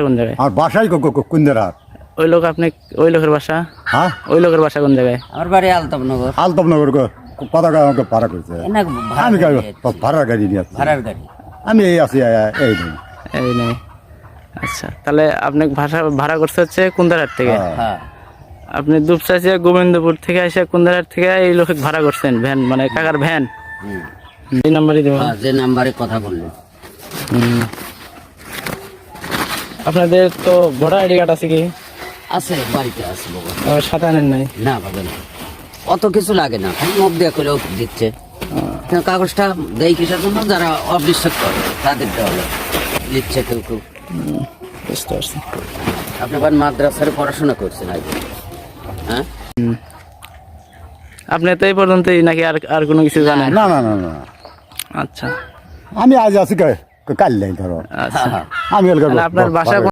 কোন জায়গায়? আমার বাসায় কুন্দেরা। ওই লোক আপনি, ওই লোকের বাসা? হ্যাঁ, ওই লোকের বাসা কোন জায়গায়? আমার বাড়ি আলতাবনগর। আলতাবনগর পতাকা আমাকে ভাড়া করছে। না, আমি ভাড়ার গাড়ি। ভাড়ার গাড়ি নিয়ে আসছি। ভাড়ার গাড়ি। আমি এই আছি এই নেই। এই নেই। আচ্ছা, তাহলে আপনি ভাড়া করতে হচ্ছে কুন্দারহাট থেকে? হ্যাঁ, আপনি দুপচাচিয়া গোবিন্দপুর থেকে এসে কুন্দারহাট থেকে এই লোকে ভাড়া করছেন ভ্যান, মানে কাকার ভ্যান? এই নাম্বারই দেবো। হ্যাঁ, যে নাম্বারে কথা বললেন। আপনাদের তো ভোটার আইডি কার্ড আছে কি? আছে, বাড়িতে আছে বাবা। সাথে আনেন নাই? না বাবা, না, অত কিছু লাগে না, খালি মুখ দিয়ে করেও দিচ্ছে। কাগজটা দেয় কিসের জন্য? যারা অবিশ্বাস করে তাদের দেওয়া দিচ্ছে কেউ কেউ। বুঝতে পারছি। আপনি আবার মাদ্রাসার পড়াশোনা করছেন আগে? হ্যাঁ, আপনি তো এই পর্যন্তই নাকি আর কোনো কিছু জানেন? না না না না, আচ্ছা আমি আজ আছি কাল নাই ধরো। আচ্ছা। আমি আপনার বাসা